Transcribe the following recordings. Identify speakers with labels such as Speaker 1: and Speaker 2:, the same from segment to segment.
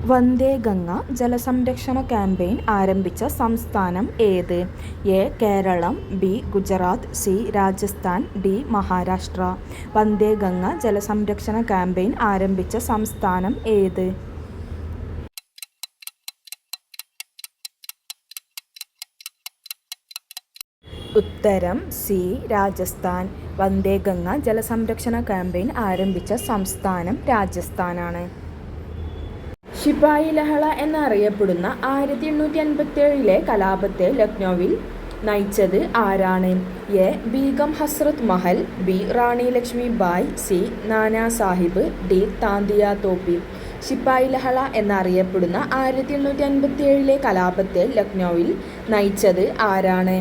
Speaker 1: വന്ദേ ഗംഗ ജലസംരക്ഷണ ക്യാമ്പയിൻ ആരംഭിച്ച സംസ്ഥാനം ഏത്? A. Kerala, B. Gujarat, C. Rajasthan, D. Maharashtra. Vande Ganga ജലസംരക്ഷണ ക്യാമ്പയിൻ ആരംഭിച്ച സംസ്ഥാനം ഏത്? ഉത്തരം സി. രാജസ്ഥാൻ. വന്ദേ ഗംഗ ജലസംരക്ഷണ ക്യാമ്പയിൻ ആരംഭിച്ച സംസ്ഥാനം രാജസ്ഥാനാണ്. ശിപായി ലഹള എന്നറിയപ്പെടുന്ന 1857 കലാപത്തെ ലക്നൌവിൽ നയിച്ചത് ആരാണ്? A. Begum Hazrat Mahal, B. Rani Lakshmi bye, C. Nana Sahib, D. Tantia Tope. ശിപായി ലഹള എന്നറിയപ്പെടുന്ന 1857 കലാപത്തെ ലക്നൌവിൽ നയിച്ചത് ആരാണ്?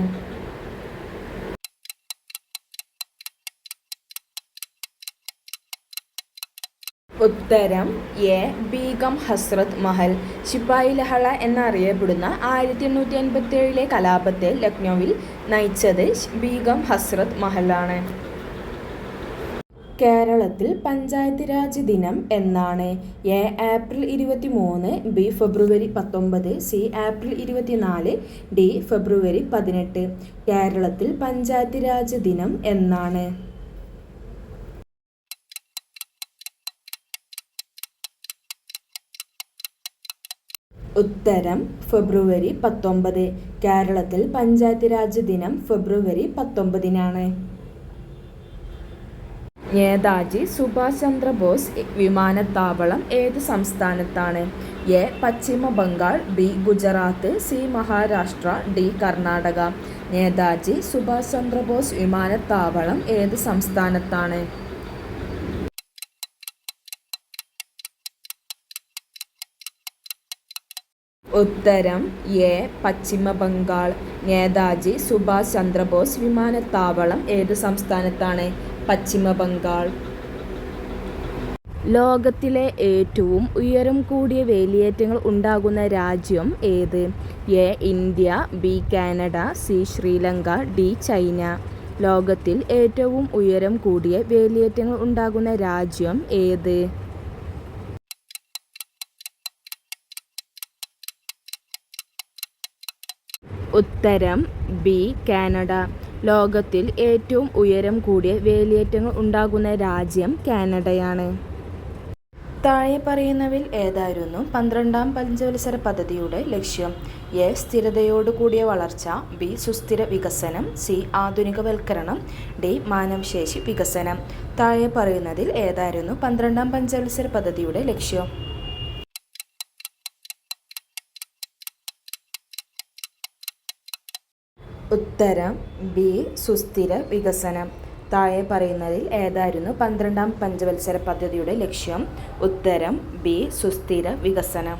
Speaker 1: ഉത്തരം എ. ബീഗം ഹസ്രത്ത് മഹൽ. ശിപായി ലഹള എന്നറിയപ്പെടുന്ന 1857 കലാപത്തെ ലക്നൌവിൽ നയിച്ചത് ബീഗം ഹസ്രത്ത് മഹലാണ്. കേരളത്തിൽ പഞ്ചായത്ത് രാജ് ദിനം എന്നാണ്? A. April 23, B. February 19, C. April 24, D. February 18. കേരളത്തിൽ പഞ്ചായത്ത് രാജ് ദിനം എന്നാണ്? ഉത്തരം ഫെബ്രുവരി 19. കേരളത്തിൽ പഞ്ചായത്ത് രാജ് ദിനം ഫെബ്രുവരി 19-നാണ്. നേതാജി സുഭാഷ് ചന്ദ്രബോസ് വിമാനത്താവളം ഏത് സംസ്ഥാനത്താണ്? A. Paschim Bengal, B. Gujarat, C. Maharashtra, D. Karnataka. Netaji Subhash Chandrabose വിമാനത്താവളം ഏത് സംസ്ഥാനത്താണ്? ഉത്തരം എ. പശ്ചിമ ബംഗാൾ. നേതാജി സുഭാഷ് ചന്ദ്രബോസ് വിമാനത്താവളം ഏത് സംസ്ഥാനത്താണ്? പശ്ചിമ ബംഗാൾ. ലോകത്തിലെ ഏറ്റവും ഉയരം കൂടിയ വേലിയേറ്റങ്ങൾ ഉണ്ടാകുന്ന രാജ്യം ഏത്? A. India, B. Canada, C. Sri Lanka, D. China. ലോകത്തിൽ ഏറ്റവും ഉയരം കൂടിയ വേലിയേറ്റങ്ങൾ ഉണ്ടാകുന്ന രാജ്യം ഏത്? ഉത്തരം ബി. കാനഡ. ലോകത്തിൽ ഏറ്റവും ഉയരം കൂടിയ വേലിയേറ്റങ്ങൾ ഉണ്ടാകുന്ന രാജ്യം കാനഡയാണ്. താഴെ പറയുന്നവയിൽ ഏതായിരുന്നു 12ാം പഞ്ചവത്സര പദ്ധതിയുടെ ലക്ഷ്യം? എ. സ്ഥിരതയോടുകൂടിയ വളർച്ച, ബി. സുസ്ഥിര വികസനം, സി. ആധുനികവൽക്കരണം, ഡി. മാനവശേഷി വികസനം. താഴെ പറയുന്നതിൽ ഏതായിരുന്നു 12ാം പഞ്ചവത്സര പദ്ധതിയുടെ ലക്ഷ്യം? ഉത്തരം ബി. സുസ്ഥിര വികസനം. താഴെ പറയുന്നതിൽ ഏതായിരുന്നു 12ാം പഞ്ചവത്സര പദ്ധതിയുടെ ലക്ഷ്യം? ഉത്തരം ബി. സുസ്ഥിര വികസനം.